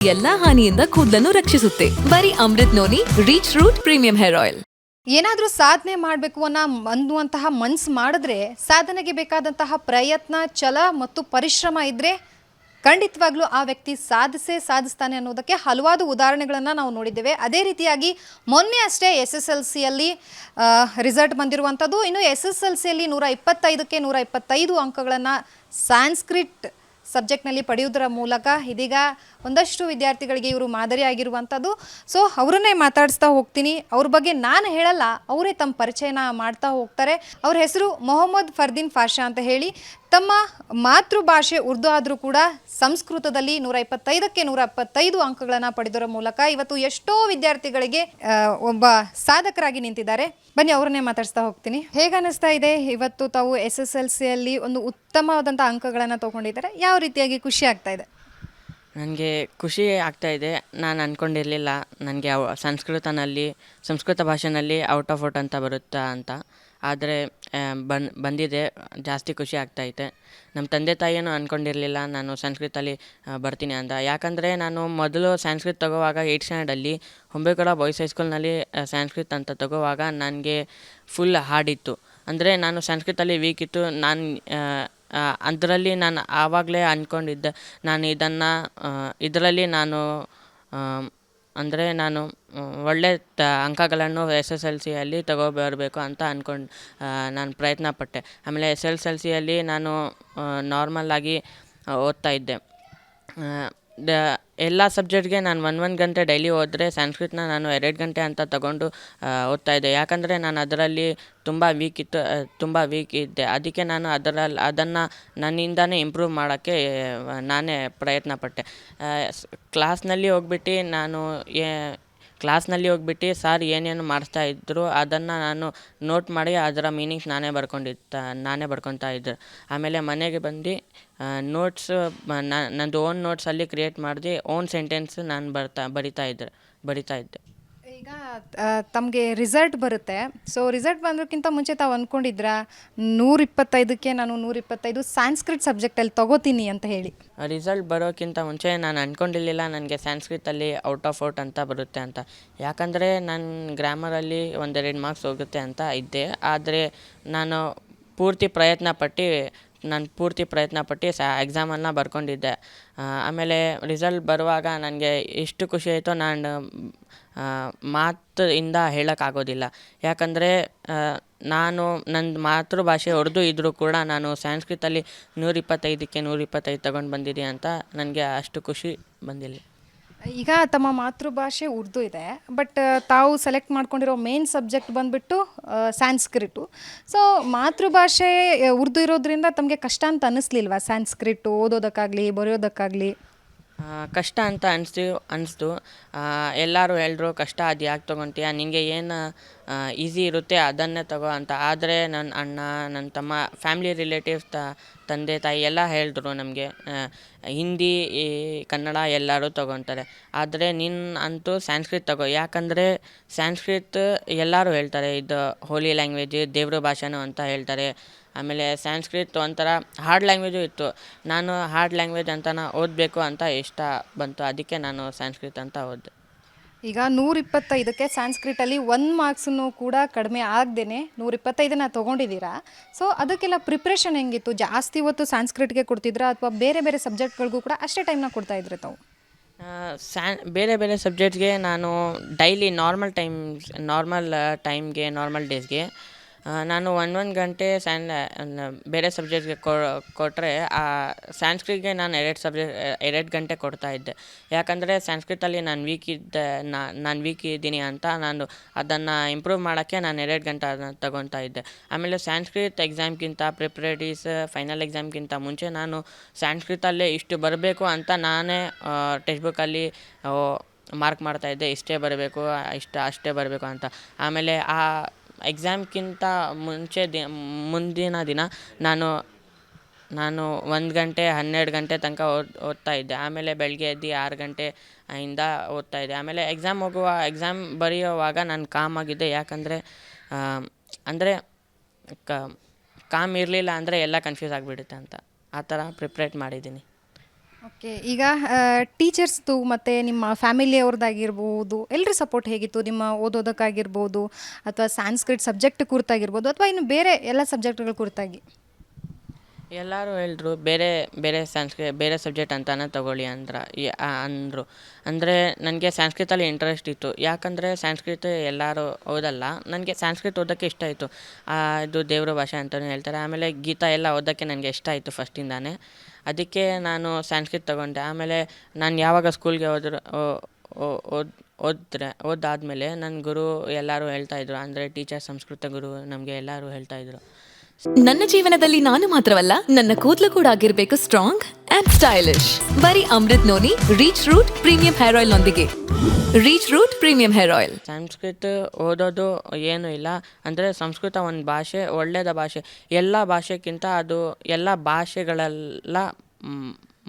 ಎಲ್ಲಾ ಹಾನಿಯಿಂದ ಕೂದಲನ್ನು ರಕ್ಷಿಸುತ್ತೆ. ಬರೀ Amrut noni reach root premium hair oil. ಏನಾದರೂ ಸಾಧನೆ ಮಾಡಬೇಕು ಅನ್ನುವಂತಹ ಮನಸ್ಸು ಮಾಡಿದ್ರೆ ಸಾಧನೆಗೆ ಬೇಕಾದಂತಹ ಪ್ರಯತ್ನ, ಛಲ ಮತ್ತು ಪರಿಶ್ರಮ ಇದ್ದರೆ ಖಂಡಿತವಾಗ್ಲೂ ಆ ವ್ಯಕ್ತಿ ಸಾಧಿಸ್ತಾನೆ ಅನ್ನೋದಕ್ಕೆ ಹಲವಾರು ಉದಾಹರಣೆಗಳನ್ನು ನಾವು ನೋಡಿದ್ದೇವೆ. ಅದೇ ರೀತಿಯಾಗಿ ಮೊನ್ನೆ ಅಷ್ಟೇ SSLCಯಲ್ಲಿ ರಿಸಲ್ಟ್ ಬಂದಿರುವಂಥದ್ದು. ಇನ್ನು SSLCಯಲ್ಲಿ 125ಕ್ಕೆ 125 ಅಂಕಗಳನ್ನು ಸಾಂಸ್ಕ್ರಿಟ್ ಸಬ್ಜೆಕ್ಟ್ನಲ್ಲಿ ಪಡೆಯುವುದರ ಮೂಲಕ ಇದೀಗ ಒಂದಷ್ಟು ವಿದ್ಯಾರ್ಥಿಗಳಿಗೆ ಇವರು ಮಾದರಿಯಾಗಿರುವಂಥದ್ದು. ಸೊ ಅವರನ್ನೇ ಮಾತಾಡಿಸ್ತಾ ಹೋಗ್ತೀನಿ. ಅವ್ರ ಬಗ್ಗೆ ನಾನು ಹೇಳಲ್ಲ, ಅವರೇ ತಮ್ಮ ಪರಿಚಯನ ಮಾಡ್ತಾ ಹೋಗ್ತಾರೆ. ಅವ್ರ ಹೆಸರು ಮೊಹಮ್ಮದ್ ಫರ್ದೀನ್ ಫಾಷಾ ಅಂತ ಹೇಳಿ. ತಮ್ಮ ಮಾತೃಭಾಷೆ ಉರ್ದು ಆದರೂ ಕೂಡ ಸಂಸ್ಕೃತದಲ್ಲಿ 125ಕ್ಕೆ 125 ಅಂಕಗಳನ್ನು ಪಡೆದರ ಮೂಲಕ ಇವತ್ತು ಎಷ್ಟೋ ವಿದ್ಯಾರ್ಥಿಗಳಿಗೆ ಒಬ್ಬ ಸಾಧಕರಾಗಿ ನಿಂತಿದ್ದಾರೆ. ಬನ್ನಿ ಅವ್ರನ್ನೇ ಮಾತಾಡಿಸ್ತಾ ಹೋಗ್ತೀನಿ. ಹೇಗೆ ಅನ್ನಿಸ್ತಾ ಇದೆ ಇವತ್ತು ತಾವು SSLCಯಲ್ಲಿ ಒಂದು ಉತ್ತಮವಾದಂಥ ಅಂಕಗಳನ್ನು ತೊಗೊಂಡಿದ್ದಾರೆ? ಯಾವ ರೀತಿಯಾಗಿ ಖುಷಿ ಆಗ್ತಾ ಇದೆ? ನನಗೆ ಖುಷಿ ಆಗ್ತಾಯಿದೆ. ನಾನು ಅಂದ್ಕೊಂಡಿರಲಿಲ್ಲ ನನಗೆ ಸಂಸ್ಕೃತ ಭಾಷೆಯಲ್ಲಿ ಔಟ್ ಆಫ್ ಔಟ್ ಅಂತ ಬರುತ್ತಾ ಅಂತ. ಆದರೆ ಬಂದಿದೆ. ಜಾಸ್ತಿ ಖುಷಿ ಆಗ್ತಾಯಿದೆ. ನಮ್ಮ ತಂದೆ ತಾಯಿಯೂ ಅಂದ್ಕೊಂಡಿರಲಿಲ್ಲ ನಾನು ಸಂಸ್ಕೃತಲ್ಲಿ ಬರ್ತೀನಿ ಅಂತ. ಯಾಕಂದರೆ ನಾನು ಮೊದಲು ಸಂಸ್ಕೃತ ತಗೋವಾಗ 8th ಸ್ಟ್ಯಾಂಡರ್ಡಲ್ಲಿ ಹೊಂಬೇಗೌಡ ಬಾಯ್ಸ್ ಹೈಸ್ಕೂಲ್ನಲ್ಲಿ ಸಂಸ್ಕೃತ ಅಂತ ತಗೋವಾಗ ನನಗೆ ಫುಲ್ ಹಾರ್ಡಿತ್ತು. ಅಂದರೆ ನಾನು ಸಂಸ್ಕೃತಲ್ಲಿ ವೀಕ್ ಇತ್ತು. ಅದರಲ್ಲಿ ನಾನು ಆವಾಗಲೇ ಅಂದ್ಕೊಂಡಿದ್ದೆ ಇದರಲ್ಲಿ ನಾನು ಅಂದರೆ ನಾನು ಒಳ್ಳೆ ಅಂಕಗಳನ್ನು SSLCಯಲ್ಲಿ ತಗೊಬರಬೇಕು ಅಂತ ನಾನು ಪ್ರಯತ್ನ ಪಟ್ಟೆ. ಆಮೇಲೆ SSLCಯಲ್ಲಿ ನಾನು ನಾರ್ಮಲ್ಲಾಗಿ ಓದ್ತಾ ಇದ್ದೆ. ಎಲ್ಲ ಸಬ್ಜೆಕ್ಟ್ಗೆ ನಾನು 1 ಗಂಟೆ ಡೈಲಿ ಓದಿದ್ರೆ ಸಂಸ್ಕೃತನ ನಾನು 2 ಗಂಟೆ ಅಂತ ತಗೊಂಡು ಓದ್ತಾ ಇದ್ದೆ. ಯಾಕಂದರೆ ನಾನು ಅದರಲ್ಲಿ ತುಂಬ ವೀಕ್ ಇದ್ದೆ. ಅದಕ್ಕೆ ನಾನು ಅದನ್ನು ನನ್ನಿಂದನೇ ಇಂಪ್ರೂವ್ ಮಾಡೋಕ್ಕೆ ನಾನೇ ಪ್ರಯತ್ನ ಪಟ್ಟೆ. ಕ್ಲಾಸ್ನಲ್ಲಿ ಹೋಗ್ಬಿಟ್ಟು ಸಾರ್ ಏನೇನು ಮಾಡಿಸ್ತಾ ಇದ್ದರು ಅದನ್ನು ನಾನು ನೋಟ್ ಮಾಡಿ ಅದರ ಮೀನಿಂಗ್ಸ್ ನಾನೇ ಬರ್ಕೊತಾ ಇದ್ದೆ. ಆಮೇಲೆ ಮನೆಗೆ ಬಂದು ನಂದು ಓನ್ ನೋಟ್ಸಲ್ಲಿ ಕ್ರಿಯೇಟ್ ಮಾಡಿ ಓನ್ ಸೆಂಟೆನ್ಸ್ ನಾನು ಬರಿತಾ ಇದ್ದೆ. ಈಗ ತಮಗೆ ರಿಸಲ್ಟ್ ಬರುತ್ತೆ. ಸೊ ರಿಸಲ್ಟ್ ಬಂದೋಕ್ಕಿಂತ ಮುಂಚೆ ತಾವು ಅಂದ್ಕೊಂಡಿದ್ರಾ 125ಕ್ಕೆ ನಾನು 125 ಸಂಸ್ಕೃತ ಸಬ್ಜೆಕ್ಟಲ್ಲಿ ತಗೋತೀನಿ ಅಂತ ಹೇಳಿ? ರಿಸಲ್ಟ್ ಬರೋಕ್ಕಿಂತ ಮುಂಚೆ ನಾನು ಅಂದ್ಕೊಂಡಿರಲಿಲ್ಲ ನನಗೆ ಸಂಸ್ಕೃತಲ್ಲಿ ಔಟ್ ಆಫ್ ಔಟ್ ಅಂತ ಬರುತ್ತೆ ಅಂತ. ಯಾಕಂದರೆ ನನ್ನ ಗ್ರಾಮರಲ್ಲಿ 1-2 ಮಾರ್ಕ್ಸ್ ಹೋಗುತ್ತೆ ಅಂತ ಇದ್ದೆ. ಆದರೆ ನಾನು ಪೂರ್ತಿ ಪ್ರಯತ್ನ ಪಟ್ಟು ಎಕ್ಸಾಮನ್ನು ಬರ್ಕೊಂಡಿದ್ದೆ. ಆಮೇಲೆ ರಿಸಲ್ಟ್ ಬರುವಾಗ ನನಗೆ ಎಷ್ಟು ಖುಷಿ ಆಯಿತೋ ನಾನು ಮಾತಿಂದ ಹೇಳೋಕ್ಕಾಗೋದಿಲ್ಲ. ಯಾಕಂದರೆ ನನ್ನ ಮಾತೃಭಾಷೆ ಉರ್ದು ಇದ್ದರೂ ಕೂಡ ನಾನು ಸಂಸ್ಕೃತದಲ್ಲಿ 125ಕ್ಕೆ 125 ತಗೊಂಡು ಬಂದಿದ್ದೀನಿ ಅಂತ ನನಗೆ ಅಷ್ಟು ಖುಷಿ ಬಂದಿಲ್ಲ. ಈಗ ತಮ್ಮ ಮಾತೃಭಾಷೆ ಉರ್ದು ಇದೆ, ಬಟ್ ತಾವು ಸೆಲೆಕ್ಟ್ ಮಾಡ್ಕೊಂಡಿರೋ ಮೇನ್ ಸಬ್ಜೆಕ್ಟ್ ಬಂದುಬಿಟ್ಟು ಸಂಸ್ಕೃತು. ಸೊ ಮಾತೃಭಾಷೆ ಉರ್ದು ಇರೋದ್ರಿಂದ ತಮಗೆ ಕಷ್ಟ ಅಂತ ಅನ್ನಿಸ್ಲಿಲ್ವಾ ಸಂಸ್ಕೃತು ಓದೋದಕ್ಕಾಗಲಿ ಬರೆಯೋದಕ್ಕಾಗಲಿ? ಕಷ್ಟ ಅಂತ ಅನಿಸ್ತು. ಎಲ್ಲರೂ ಹೇಳಿದ್ರು ಕಷ್ಟ ಅದು ಯಾಕೆ ತೊಗೊತೀಯ, ನಿನಗೆ ಏನು ಈಸಿ ಇರುತ್ತೆ ಅದನ್ನೇ ತಗೋ ಅಂತ. ಆದರೆ ನನ್ನ ಅಣ್ಣ, ನನ್ನ ತಮ್ಮ, ಫ್ಯಾಮಿಲಿ ರಿಲೇಟಿವ್ಸ್, ತಂದೆ ತಾಯಿ ಎಲ್ಲ ಹೇಳಿದ್ರು ನಮಗೆ ಹಿಂದಿ ಕನ್ನಡ ಎಲ್ಲರೂ ತೊಗೊತಾರೆ. ಆದರೆ ಅಂತೂ ಸಂಸ್ಕೃತ ತಗೋ. ಯಾಕಂದರೆ ಸಂಸ್ಕೃತ ಎಲ್ಲರೂ ಹೇಳ್ತಾರೆ ಇದು ಹೋಲಿ ಲ್ಯಾಂಗ್ವೇಜ್, ದೇವ್ರ ಭಾಷೆನೂ ಅಂತ ಹೇಳ್ತಾರೆ. ಆಮೇಲೆ ಸಂಸ್ಕೃತ ಒಂಥರ ಹಾರ್ಡ್ ಲ್ಯಾಂಗ್ವೇಜು ಇತ್ತು. ನಾನು ಹಾರ್ಡ್ ಲ್ಯಾಂಗ್ವೇಜ್ ಅಂತ ಓದಬೇಕು ಅಂತ ಇಷ್ಟ ಬಂತು. ಅದಕ್ಕೆ ನಾನು ಸಂಸ್ಕೃತ ಅಂತ ಓದಿದೆ. ಈಗ 125ಕ್ಕೆ ಸಂಸ್ಕೃತಲ್ಲಿ 1 ಮಾರ್ಕ್ಸನ್ನು ಕೂಡ ಕಡಿಮೆ ಆಗದೇನೆ 125ನ ತೊಗೊಂಡಿದ್ದೀರಾ. ಸೊ ಅದಕ್ಕೆಲ್ಲ ಪ್ರಿಪ್ರೇಷನ್ ಹೆಂಗಿತ್ತು? ಜಾಸ್ತಿ ಹೊತ್ತು ಸಂಸ್ಕೃತಿಗೆ ಕೊಡ್ತಿದ್ರಾ ಅಥವಾ ಬೇರೆ ಬೇರೆ ಸಬ್ಜೆಕ್ಟ್ಗಳಿಗೂ ಕೂಡ ಅಷ್ಟೇ ಟೈಮ್ನ ಕೊಡ್ತಾ ಇದ್ರಿ ತಾವು? ಬೇರೆ ಬೇರೆ ಸಬ್ಜೆಕ್ಟ್ಗೆ ನಾನು ಡೈಲಿ ನಾರ್ಮಲ್ ಟೈಮ್ಗೆ ನಾರ್ಮಲ್ ಡೇಸ್ಗೆ ನಾನು 1 ಗಂಟೆ ಬೇರೆ ಸಬ್ಜೆಕ್ಟ್ಗೆ ಕೊಟ್ಟರೆ ಸಂಸ್ಕೃತಿಗೆ ನಾನು 2 ಗಂಟೆ ಕೊಡ್ತಾ ಇದ್ದೆ. ಯಾಕಂದರೆ ಸಂಸ್ಕೃತಲ್ಲಿ ನಾನು ವೀಕ್ ಇದ್ದೀನಿ ಅಂತ ನಾನು ಅದನ್ನು ಇಂಪ್ರೂವ್ ಮಾಡೋಕ್ಕೆ ನಾನು 2 ಗಂಟೆ ಅದನ್ನು ತಗೊತಾ ಇದ್ದೆ. ಆಮೇಲೆ ಸಂಸ್ಕೃತ ಎಕ್ಸಾಮ್ಗಿಂತ ಪ್ರಿಪ್ರೇಟರೀಸ್ ಫೈನಲ್ ಎಕ್ಸಾಮ್ಗಿಂತ ಮುಂಚೆ ನಾನು ಸಂಸ್ಕೃತಲ್ಲೇ ಇಷ್ಟು ಬರಬೇಕು ಅಂತ ನಾನೇ ಟೆಕ್ಸ್ಟ್ ಬುಕ್ಕಲ್ಲಿ ಮಾರ್ಕ್ ಮಾಡ್ತಾಯಿದ್ದೆ. ಇಷ್ಟೇ ಬರಬೇಕು, ಅಷ್ಟೇ ಬರಬೇಕು ಅಂತ. ಆಮೇಲೆ ಆ ಎಕ್ಸಾಮ್ಗಿಂತ ಮುಂದಿನ ದಿನ ನಾನು 1 ಗಂಟೆ 12 ಗಂಟೆ ತನಕ ಓದ್ತಾ ಇದ್ದೆ. ಆಮೇಲೆ ಬೆಳಗ್ಗೆ ಎದ್ದು 6 ಗಂಟೆಯಿಂದ ಓದ್ತಾ ಇದ್ದೆ. ಆಮೇಲೆ ಎಕ್ಸಾಮ್ ಬರೆಯುವಾಗ ನಾನು ಕಾಮ್ ಆಗಿದ್ದೆ. ಯಾಕಂದರೆ ಕಾಮ್ ಇರಲಿಲ್ಲ ಅಂದರೆ ಎಲ್ಲ ಕನ್ಫ್ಯೂಸ್ ಆಗಿಬಿಡುತ್ತೆ ಅಂತ ಆ ಥರ ಪ್ರಿಪ್ರೇಟ್ ಮಾಡಿದ್ದೀನಿ. ಓಕೆ. ಈಗ ಟೀಚರ್ಸ್ದು ಮತ್ತು ನಿಮ್ಮ ಫ್ಯಾಮಿಲಿಯವ್ರದ್ದಾಗಿರ್ಬೋದು ಎಲ್ಲರ ಸಪೋರ್ಟ್ ಹೇಗಿತ್ತು? ನಿಮ್ಮ ಓದೋದಕ್ಕಾಗಿರ್ಬೋದು ಅಥವಾ ಸಾಂಸ್ಕ್ರಿಟ್ ಸಬ್ಜೆಕ್ಟ್ ಕುರಿತಾಗಿರ್ಬೋದು ಅಥವಾ ಇನ್ನು ಬೇರೆ ಎಲ್ಲ ಸಬ್ಜೆಕ್ಟ್ಗಳ ಕುರಿತಾಗಿ? ಎಲ್ಲರೂ ಹೇಳಿದ್ರು ಬೇರೆ ಬೇರೆ ಸಬ್ಜೆಕ್ಟ್ ಅಂತಾನೆ ತಗೊಳ್ಳಿ ಅಂದರು. ಅಂದರೆ ನನಗೆ ಸಂಸ್ಕೃತಲ್ಲಿ ಇಂಟ್ರೆಸ್ಟ್ ಇತ್ತು. ಯಾಕಂದರೆ ಸಂಸ್ಕೃತ ಎಲ್ಲರೂ ಓದಲ್ಲ. ನನಗೆ ಸಂಸ್ಕೃತ ಓದೋಕ್ಕೆ ಇಷ್ಟ ಆಯಿತು. ಇದು ದೇವ್ರ ಭಾಷೆ ಅಂತಲೂ ಹೇಳ್ತಾರೆ. ಆಮೇಲೆ ಗೀತಾ ಎಲ್ಲ ಓದೋಕ್ಕೆ ನನಗೆ ಇಷ್ಟ ಆಯಿತು ಫಸ್ಟಿಂದಾನೇ. ಅದಕ್ಕೆ ನಾನು ಸಂಸ್ಕೃತ ತಗೊಂಡೆ. ಆಮೇಲೆ ನಾನು ಯಾವಾಗ ಸ್ಕೂಲ್ಗೆ ಓದಾದ್ಮೇಲೆ ನನ್ನ ಗುರು ಎಲ್ಲರೂ ಹೇಳ್ತಾಯಿದ್ರು, ಅಂದರೆ ಟೀಚರ್, ಸಂಸ್ಕೃತ ಗುರು ನಮಗೆ ಎಲ್ಲರೂ ಹೇಳ್ತಾಯಿದ್ರು. ನನ್ನ ಜೀವನದಲ್ಲಿ ನಾನು ಮಾತ್ರವಲ್ಲ, ನನ್ನ ಕೂದಲು ಕೂಡ ಆಗಿರ್ಬೇಕು ಸ್ಟ್ರಾಂಗ್ ಅಂಡ್ ಸ್ಟೈಲಿಶ್. ಬರೀ Amrut noni reach root premium hair oil ನೊಂದಿಗೆ. Reach root premium hair oil. Sanskrit ಓದೋದು ಏನೂ ಇಲ್ಲ. ಅಂದರೆ ಸಂಸ್ಕೃತ ಒಂದು ಭಾಷೆ, ಒಳ್ಳೆಯದ ಭಾಷೆ. ಎಲ್ಲ ಭಾಷೆಗಿಂತ ಅದು ಎಲ್ಲ ಭಾಷೆಗಳೆಲ್ಲ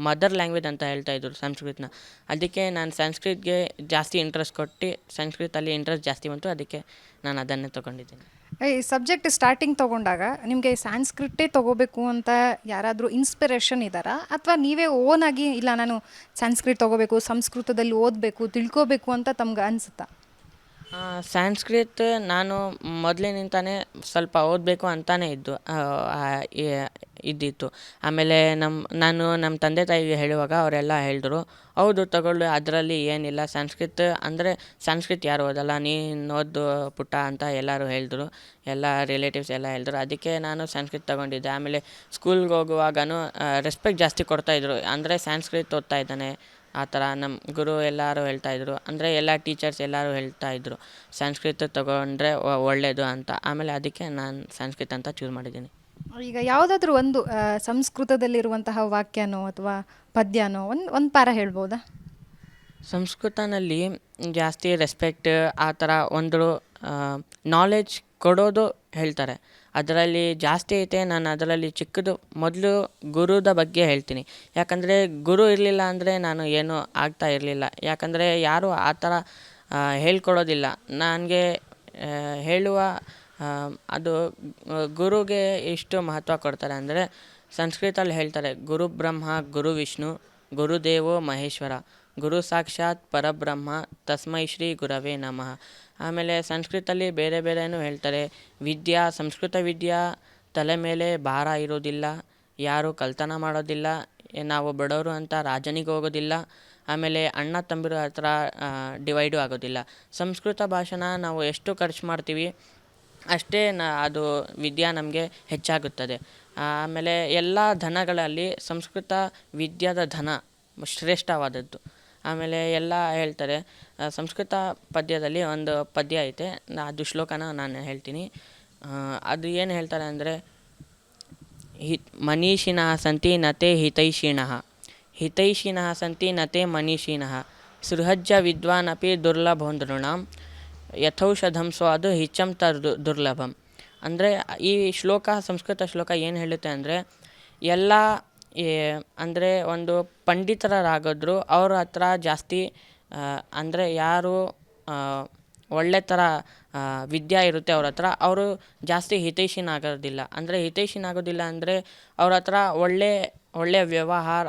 ಮದರ್ ಲ್ಯಾಂಗ್ವೇಜ್ ಅಂತ ಹೇಳ್ತಾಯಿದ್ರು ಸಂಸ್ಕೃತನ. ಅದಕ್ಕೆ ನಾನು ಸಂಸ್ಕೃತ್ಗೆ ಜಾಸ್ತಿ ಇಂಟ್ರೆಸ್ಟ್ ಕೊಟ್ಟು ಸಂಸ್ಕೃತಲ್ಲಿ ಇಂಟ್ರೆಸ್ಟ್ ಜಾಸ್ತಿ ಬಂತು. ಅದಕ್ಕೆ ನಾನು ಅದನ್ನೇ ತೊಗೊಂಡಿದ್ದೀನಿ. ಈ ಸಬ್ಜೆಕ್ಟ್ ಸ್ಟಾರ್ಟಿಂಗ್ ತೊಗೊಂಡಾಗ ನಿಮಗೆ ಸಾಂಸ್ಕ್ರಿಟೇ ತೊಗೋಬೇಕು ಅಂತ ಯಾರಾದರೂ ಇನ್ಸ್ಪಿರೇಷನ್ ಇದ್ದಾರಾ? ಅಥವಾ ನೀವೇ ಓನಾಗಿ ಇಲ್ಲ ನಾನು ಸಾಂಸ್ಕ್ರಿಟ್ ತೊಗೋಬೇಕು, ಸಂಸ್ಕೃತದಲ್ಲಿ ಓದಬೇಕು, ತಿಳ್ಕೋಬೇಕು ಅಂತ ತಮ್ಗೆ ಅನಿಸುತ್ತಾ? ಸಂಸ್ಕೃತ ನಾನು ಮೊದಲಿನಿಂದನೇ ಸ್ವಲ್ಪ ಓದಬೇಕು ಅಂತಲೇ ಇದ್ದಿತ್ತು. ಆಮೇಲೆ ನಾನು ನಮ್ಮ ತಂದೆ ತಾಯಿಗೆ ಹೇಳುವಾಗ ಅವರೆಲ್ಲ ಹೇಳಿದ್ರು, ಹೌದು ತಗೊಳ್ಳು, ಅದರಲ್ಲಿ ಏನಿಲ್ಲ. ಸಂಸ್ಕೃತ ಯಾರು ಓದಲ್ಲ, ನೀನು ಓದು ಪುಟ್ಟ ಅಂತ ಎಲ್ಲರೂ ಹೇಳಿದ್ರು. ಎಲ್ಲ ರಿಲೇಟಿವ್ಸ್ ಎಲ್ಲ ಹೇಳಿದ್ರು. ಅದಕ್ಕೆ ನಾನು ಸಂಸ್ಕೃತ ತಗೊಂಡಿದ್ದೆ. ಆಮೇಲೆ ಸ್ಕೂಲ್ಗೆ ಹೋಗುವಾಗನೂ ರೆಸ್ಪೆಕ್ಟ್ ಜಾಸ್ತಿ ಕೊಡ್ತಾಯಿದ್ರು. ಅಂದರೆ ಸಂಸ್ಕೃತ ಓದ್ತಾ ಇದ್ದಾನೆ ಆ ಥರ ನಮ್ಮ ಗುರು ಎಲ್ಲರೂ ಹೇಳ್ತಾಯಿದ್ರು. ಅಂದರೆ ಎಲ್ಲ ಟೀಚರ್ಸ್ ಎಲ್ಲರೂ ಹೇಳ್ತಾಯಿದ್ರು ಸಂಸ್ಕೃತ ತಗೊಂಡ್ರೆ ಒಳ್ಳೆಯದು ಅಂತ. ಆಮೇಲೆ ಅದಕ್ಕೆ ನಾನು ಸಂಸ್ಕೃತ ಅಂತ ಚೂಸ್ ಮಾಡಿದ್ದೀನಿ. ಈಗ ಯಾವುದಾದ್ರೂ ಒಂದು ಸಂಸ್ಕೃತದಲ್ಲಿರುವಂತಹ ವಾಕ್ಯನೋ ಅಥವಾ ಪದ್ಯನೋ ಒಂದು ಪಾರ ಹೇಳ್ಬೋದಾ? ಸಂಸ್ಕೃತನಲ್ಲಿ ಜಾಸ್ತಿ ರೆಸ್ಪೆಕ್ಟ್ ಆ ಥರ ಒಂದು ನಾಲೆಡ್ಜ್ ಕೊಡೋದು ಹೇಳ್ತಾರೆ. ಅದರಲ್ಲಿ ಜಾಸ್ತಿ ಐತೆ. ನಾನು ಅದರಲ್ಲಿ ಚಿಕ್ಕದು ಮೊದಲು ಗುರುದ ಬಗ್ಗೆ ಹೇಳ್ತೀನಿ. ಯಾಕಂದರೆ ಗುರು ಇರಲಿಲ್ಲ ಅಂದರೆ ನಾನು ಏನೂ ಆಗ್ತಾ ಇರಲಿಲ್ಲ. ಯಾಕಂದರೆ ಯಾರೂ ಆ ಥರ ಹೇಳ್ಕೊಡೋದಿಲ್ಲ ನನಗೆ. ಹೇಳುವ ಅದು ಗುರುಗೆ ಎಷ್ಟು ಮಹತ್ವ ಕೊಡ್ತಾರೆ ಅಂದರೆ ಸಂಸ್ಕೃತಲ್ಲಿ ಹೇಳ್ತಾರೆ, ಗುರು ಬ್ರಹ್ಮ ಗುರು ವಿಷ್ಣು ಗುರುದೇವೋ ಮಹೇಶ್ವರ ಗುರು ಸಾಕ್ಷಾತ್ ಪರಬ್ರಹ್ಮ ತಸ್ಮೈ ಶ್ರೀ ಗುರವೇ ನಮಃ. ಆಮೇಲೆ ಸಂಸ್ಕೃತದಲ್ಲಿ ಬೇರೆ ಬೇರೆನೂ ಹೇಳ್ತಾರೆ. ಸಂಸ್ಕೃತ ವಿದ್ಯಾ ತಲೆ ಮೇಲೆ ಭಾರ ಇರೋದಿಲ್ಲ, ಯಾರು ಕಳ್ತನ ಮಾಡೋದಿಲ್ಲ, ನಾವು ಬಡವರು ಅಂತ ರಾಜನಿಗೆ ಹೋಗೋದಿಲ್ಲ, ಆಮೇಲೆ ಅಣ್ಣ ತಮ್ಮರ ಹತ್ರ ಡಿವೈಡು ಆಗೋದಿಲ್ಲ. ಸಂಸ್ಕೃತ ಭಾಷೆನ ನಾವು ಎಷ್ಟು ಖರ್ಚು ಮಾಡ್ತೀವಿ ಅಷ್ಟೇ ಅದು ವಿದ್ಯೆ ನಮಗೆ ಹೆಚ್ಚಾಗುತ್ತದೆ. ಆಮೇಲೆ ಎಲ್ಲ ಧನಗಳಲ್ಲಿ ಸಂಸ್ಕೃತ ವಿದ್ಯಾದ ಧನ ಶ್ರೇಷ್ಠವಾದದ್ದು. ಆಮೇಲೆ ಎಲ್ಲ ಹೇಳ್ತಾರೆ. ಸಂಸ್ಕೃತ ಪದ್ಯದಲ್ಲಿ ಒಂದು ಪದ್ಯ ಐತೆ, ಅದು ಶ್ಲೋಕನ ನಾನು ಹೇಳ್ತೀನಿ. ಅದು ಏನು ಹೇಳ್ತಾರೆ ಅಂದರೆ, ಮನೀಷಿಣಃ ಸಂತಿ ನತೆ ಹಿತೈಷಿಣಃ ಹಿತೈಷಿಣಃ ಸಂತಿ ನತೆ ಮನೀಷಿಣಃ ಸೃಹಜ್ಜ ವಿದ್ವಾನಪಿ ದುರ್ಲಭೋಂದೃಣಾಂ ಯಥೌಷಧಂ ಸ್ವಾದು ಹಿಚ್ಚಂ ದುರ್ಲಭಂ. ಅಂದರೆ ಈ ಸಂಸ್ಕೃತ ಶ್ಲೋಕ ಏನು ಹೇಳುತ್ತೆ ಅಂದರೆ, ಎಲ್ಲ ಅಂದರೆ ಒಂದು ಪಂಡಿತರಾಗಿದ್ರು ಅವ್ರ ಹತ್ರ ಜಾಸ್ತಿ ಅಂದರೆ ಯಾರು ಒಳ್ಳೆ ಥರ ವಿದ್ಯೆ ಇರುತ್ತೆ ಅವ್ರ ಹತ್ರ, ಅವರು ಜಾಸ್ತಿ ಹಿತೈಷಿನಾಗೋದಿಲ್ಲ. ಅಂದರೆ ಹಿತೈಷಿನಾಗೋದಿಲ್ಲ ಅಂದರೆ ಅವ್ರ ಹತ್ರ ಒಳ್ಳೆ ವ್ಯವಹಾರ,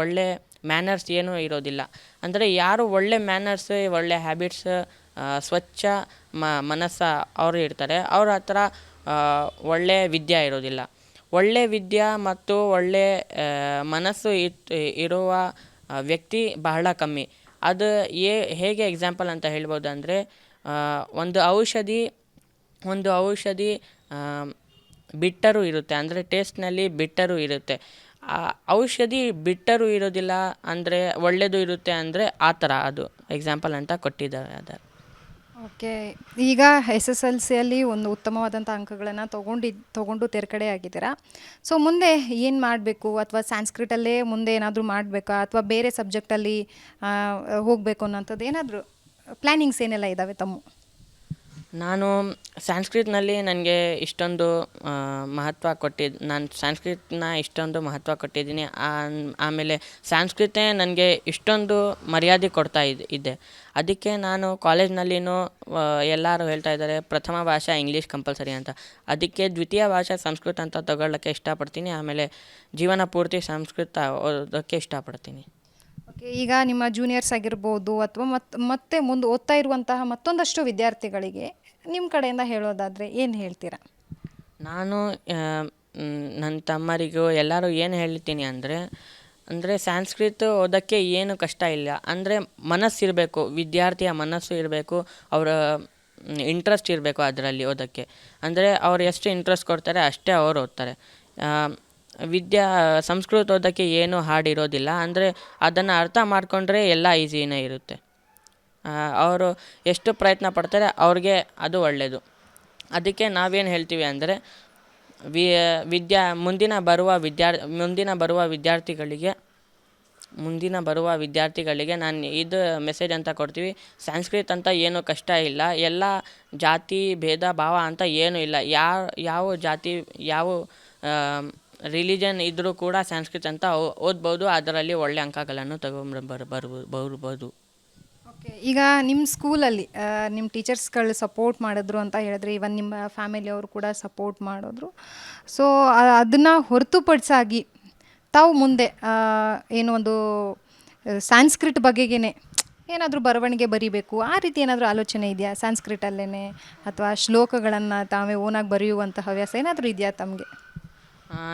ಒಳ್ಳೆ ಮ್ಯಾನರ್ಸ್ ಏನೂ ಇರೋದಿಲ್ಲ. ಅಂದರೆ ಯಾರು ಒಳ್ಳೆ ಮ್ಯಾನರ್ಸ್, ಒಳ್ಳೆ ಹ್ಯಾಬಿಟ್ಸ್, ಸ್ವಚ್ಛ ಮನಸ್ಸು ಅವರು ಇರ್ತಾರೆ, ಅವ್ರ ಹತ್ರ ಒಳ್ಳೆ ವಿದ್ಯೆ ಇರೋದಿಲ್ಲ. ಒಳ್ಳೆ ವಿದ್ಯೆ ಮತ್ತು ಒಳ್ಳೆ ಮನಸ್ಸು ಇರುವ ವ್ಯಕ್ತಿ ಬಹಳ ಕಮ್ಮಿ. ಅದು ಹೇಗೆ ಎಕ್ಸಾಂಪಲ್ ಅಂತ ಹೇಳ್ಬೋದು ಅಂದರೆ, ಒಂದು ಔಷಧಿ ಬಿಟ್ಟರೂ ಇರುತ್ತೆ, ಅಂದರೆ ಟೇಸ್ಟ್ನಲ್ಲಿ ಬಿಟ್ಟರೂ ಇರುತ್ತೆ. ಔಷಧಿ ಬಿಟ್ಟರೂ ಇರೋದಿಲ್ಲ ಅಂದರೆ ಒಳ್ಳೆಯದು ಇರುತ್ತೆ ಅಂದರೆ ಆ ಥರ ಅದು ಎಕ್ಸಾಂಪಲ್ ಅಂತ ಕೊಟ್ಟಿದ್ದಾರೆ ಅದು. ಓಕೆ. ಈಗ SSLCಯಲ್ಲಿ ಒಂದು ಉತ್ತಮವಾದಂಥ ಅಂಕಗಳನ್ನು ತೊಗೊಂಡು ತೇರ್ಗಡೆ ಆಗಿದ್ದೀರಾ. ಸೊ ಮುಂದೆ ಏನು ಮಾಡಬೇಕು? ಅಥವಾ ಸಂಸ್ಕೃತಲ್ಲೇ ಮುಂದೆ ಏನಾದರೂ ಮಾಡಬೇಕಾ ಅಥವಾ ಬೇರೆ ಸಬ್ಜೆಕ್ಟಲ್ಲಿ ಹೋಗಬೇಕು ಅನ್ನೋಂಥದ್ದು ಏನಾದರೂ ಪ್ಲ್ಯಾನಿಂಗ್ಸ್ ಏನೆಲ್ಲ ಇದ್ದಾವೆ ತಮ್ಮ? ನಾನು ಸಂಸ್ಕೃತನಲ್ಲಿ ನನಗೆ ಇಷ್ಟೊಂದು ಮಹತ್ವ ನಾನು ಸಂಸ್ಕೃತನ ಇಷ್ಟೊಂದು ಮಹತ್ವ ಕೊಟ್ಟಿದ್ದೀನಿ. ಆಮೇಲೆ ಸಂಸ್ಕೃತ ನನಗೆ ಇಷ್ಟೊಂದು ಮರ್ಯಾದೆ ಕೊಡ್ತಾ ಇದ್ದೆ. ಅದಕ್ಕೆ ನಾನು ಕಾಲೇಜ್ನಲ್ಲಿನೂ ಎಲ್ಲರೂ ಹೇಳ್ತಾ ಇದ್ದಾರೆ ಪ್ರಥಮ ಭಾಷೆ ಇಂಗ್ಲೀಷ್ ಕಂಪಲ್ಸರಿ ಅಂತ. ಅದಕ್ಕೆ ದ್ವಿತೀಯ ಭಾಷೆ ಸಂಸ್ಕೃತ ಅಂತ ತಗೊಳ್ಳೋಕ್ಕೆ ಇಷ್ಟಪಡ್ತೀನಿ. ಆಮೇಲೆ ಜೀವನ ಪೂರ್ತಿ ಸಂಸ್ಕೃತ ಓದೋಕ್ಕೆ ಇಷ್ಟಪಡ್ತೀನಿ. ಓಕೆ, ಈಗ ನಿಮ್ಮ ಜೂನಿಯರ್ಸ್ ಆಗಿರ್ಬೋದು ಅಥವಾ ಮತ್ತೆ ಮುಂದೆ ಓದ್ತಾ ಇರುವಂತಹ ಮತ್ತೊಂದಷ್ಟು ವಿದ್ಯಾರ್ಥಿಗಳಿಗೆ ನಿಮ್ಮ ಕಡೆಯಿಂದ ಹೇಳೋದಾದರೆ ಏನು ಹೇಳ್ತೀರಾ? ನಾನು ನನ್ನ ತಮ್ಮರಿಗೂ ಎಲ್ಲರೂ ಏನು ಹೇಳ್ತೀನಿ ಅಂದರೆ ಸಂಸ್ಕೃತ ಓದೋಕ್ಕೆ ಏನು ಕಷ್ಟ ಇಲ್ಲ. ಅಂದರೆ ಮನಸ್ಸಿರಬೇಕು, ವಿದ್ಯಾರ್ಥಿಯ ಮನಸ್ಸು ಇರಬೇಕು, ಅವರ ಇಂಟ್ರೆಸ್ಟ್ ಇರಬೇಕು ಅದರಲ್ಲಿ ಓದೋಕ್ಕೆ. ಅಂದರೆ ಅವ್ರು ಎಷ್ಟು ಇಂಟ್ರೆಸ್ಟ್ ಕೊಡ್ತಾರೆ ಅಷ್ಟೇ ಅವರು ಓದ್ತಾರೆ. ಸಂಸ್ಕೃತ ಓದೋಕ್ಕೆ ಏನೂ ಹಾಡಿರೋದಿಲ್ಲ. ಅಂದರೆ ಅದನ್ನು ಅರ್ಥ ಮಾಡಿಕೊಂಡ್ರೆ ಎಲ್ಲ ಈಸಿನೇ ಇರುತ್ತೆ. ಅವರು ಎಷ್ಟು ಪ್ರಯತ್ನ ಪಡ್ತಾರೆ ಅವ್ರಿಗೆ ಅದು ಒಳ್ಳೆಯದು. ಅದಕ್ಕೆ ನಾವೇನು ಹೇಳ್ತೀವಿ ಅಂದರೆ ಮುಂದಿನ ಬರುವ ವಿದ್ಯಾರ್ಥಿಗಳಿಗೆ ನಾನು ಇದು ಮೆಸೇಜ್ ಅಂತ ಕೊಡ್ತೀವಿ. ಸಂಸ್ಕೃತ ಅಂತ ಏನೂ ಕಷ್ಟ ಇಲ್ಲ. ಎಲ್ಲ ಜಾತಿ ಭೇದ ಭಾವ ಅಂತ ಏನೂ ಇಲ್ಲ. ಯಾವ ಜಾತಿ ಯಾವ ರಿಲಿಜನ್ ಇದ್ದರೂ ಕೂಡ ಸಂಸ್ಕೃತ ಅಂತ ಓದ್ಬೋದು. ಅದರಲ್ಲಿ ಒಳ್ಳೆ ಅಂಕಗಳನ್ನು ಬರ್ಬೋದು. ಓಕೆ, ಈಗ ನಿಮ್ಮ ಸ್ಕೂಲಲ್ಲಿ ನಿಮ್ಮ ಟೀಚರ್ಸ್ಗಳು ಸಪೋರ್ಟ್ ಮಾಡಿದ್ರು ಅಂತ ಹೇಳಿದ್ರೆ, ಇವನ್ ನಿಮ್ಮ ಫ್ಯಾಮಿಲಿಯವರು ಕೂಡ ಸಪೋರ್ಟ್ ಮಾಡಿದ್ರು. ಸೊ ಅದನ್ನು ಹೊರತುಪಡಿಸಾಗಿ ತಾವು ಮುಂದೆ ಏನೋ ಒಂದು ಸಂಸ್ಕೃತ ಬಗೆಗೇನೆ ಏನಾದರೂ ಬರವಣಿಗೆ ಬರೀಬೇಕು ಆ ರೀತಿ ಏನಾದರೂ ಆಲೋಚನೆ ಇದೆಯಾ? ಸಂಸ್ಕೃತಲ್ಲೇ ಅಥವಾ ಶ್ಲೋಕಗಳನ್ನು ತಾವೇ ಓನಾಗಿ ಬರೆಯುವಂತಹ ಹವ್ಯಾಸ ಏನಾದರೂ ಇದೆಯಾ ತಮಗೆ?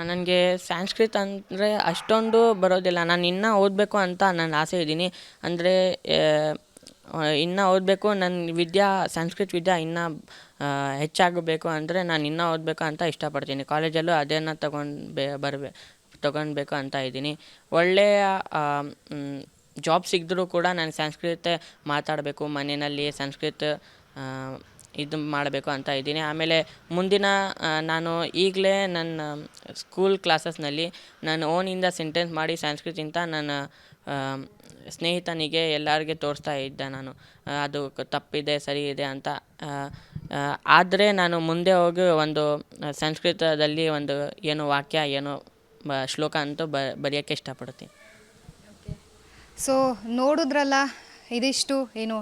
ನನಗೆ ಸಂಸ್ಕೃತ ಅಂದರೆ ಅಷ್ಟೊಂದು ಬರೋದಿಲ್ಲ. ನಾನು ಇನ್ನೂ ಓದಬೇಕು ಅಂತ ನನ್ನ ಆಸೆ ಇದ್ದೀನಿ. ಅಂದರೆ ಇನ್ನೂ ಓದಬೇಕು, ನನ್ನ ಸಂಸ್ಕೃತ ವಿದ್ಯೆ ಇನ್ನೂ ಹೆಚ್ಚಾಗಬೇಕು ಅಂದರೆ ನಾನು ಇನ್ನೂ ಓದಬೇಕು ಅಂತ ಇಷ್ಟಪಡ್ತೀನಿ. ಕಾಲೇಜಲ್ಲೂ ಅದನ್ನು ತೊಗೊಳ್ಬೇಕು ಅಂತ ಇದ್ದೀನಿ. ಒಳ್ಳೆಯ ಜಾಬ್ ಸಿಕ್ಕಿದ್ರೂ ಕೂಡ ನಾನು ಸಂಸ್ಕೃತ ಮಾತಾಡಬೇಕು, ಮನೆಯಲ್ಲಿ ಸಂಸ್ಕೃತ ಇದು ಮಾಡಬೇಕು ಅಂತ ಇದ್ದೀನಿ. ಆಮೇಲೆ ಮುಂದಿನ ನಾನು ಈಗಲೇ ನನ್ನ ಸ್ಕೂಲ್ ಕ್ಲಾಸಸ್ನಲ್ಲಿ ನಾನು ಓನಿಂದ ಸೆಂಟೆನ್ಸ್ ಮಾಡಿ ಸಂಸ್ಕೃತಿಂತ ನನ್ನ ಸ್ನೇಹಿತನಿಗೆ ಎಲ್ಲರಿಗೆ ತೋರಿಸ್ತಾ ಇದ್ದೆ. ನಾನು ಅದು ತಪ್ಪಿದೆ ಸರಿ ಇದೆ ಅಂತ. ಆದರೆ ನಾನು ಮುಂದೆ ಹೋಗಿ ಒಂದು ಸಂಸ್ಕೃತದಲ್ಲಿ ಒಂದು ಏನು ವಾಕ್ಯ ಏನೋ ಶ್ಲೋಕ ಅಂತೂ ಬರೆಯೋಕ್ಕೆ ಇಷ್ಟಪಡ್ತೀನಿ. ಸೊ ನೋಡಿದ್ರಲ್ಲ, ಇದಿಷ್ಟು ಏನು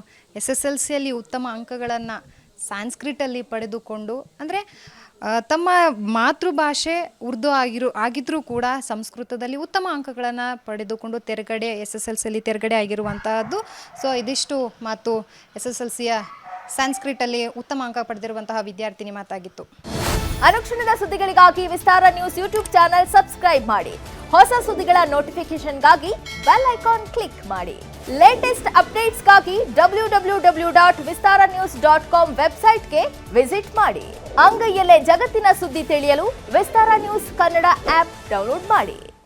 SSLCಯಲ್ಲಿ ಉತ್ತಮ ಅಂಕಗಳನ್ನು ಸಂಸ್ಕೃತಲ್ಲಿ ಪಡೆದುಕೊಂಡು, ಅಂದರೆ ತಮ್ಮ ಮಾತೃಭಾಷೆ ಉರ್ದು ಆಗಿದ್ರೂ ಕೂಡ ಸಂಸ್ಕೃತದಲ್ಲಿ ಉತ್ತಮ ಅಂಕಗಳನ್ನು ಪಡೆದುಕೊಂಡು SSLCಯಲ್ಲಿ ತೆರಗಡೆ ಆಗಿರುವಂತಹದ್ದು. ಸೊ ಇದಿಷ್ಟು ಮಾತು SSLCಯ ಸಂಸ್ಕೃತಲ್ಲಿ ಉತ್ತಮ ಅಂಕ ಪಡೆದಿರುವಂತಹ ವಿದ್ಯಾರ್ಥಿನಿ ಮಾತಾಗಿತ್ತು. ಅನುಕ್ಷಣದ ಸುದ್ದಿಗಳಿಗಾಗಿ ವಿಸ್ತಾರ ನ್ಯೂಸ್ ಯೂಟ್ಯೂಬ್ ಚಾನೆಲ್ ಸಬ್ಸ್ಕ್ರೈಬ್ ಮಾಡಿ. ಹೊಸ ಸುದ್ದಿಗಳ ನೋಟಿಫಿಕೇಶನ್ಗಾಗಿ ಬೆಲ್ ಐಕಾನ್ ಕ್ಲಿಕ್ ಮಾಡಿ. ಲೇಟೆಸ್ಟ್ ಅಪ್ಡೇಟ್ಸ್ಗಾಗಿ www.vistaranews.com ವೆಬ್ಸೈಟ್ಗೆ ವಿಸಿಟ್ ಮಾಡಿ. ಅಂಗೈಯಲ್ಲೇ ಜಗತ್ತಿನ ಸುದ್ದಿ ತಿಳಿಯಲು ವಿಸ್ತಾರ ನ್ಯೂಸ್ ಕನ್ನಡ ಆಪ್ ಡೌನ್ಲೋಡ್ ಮಾಡಿ.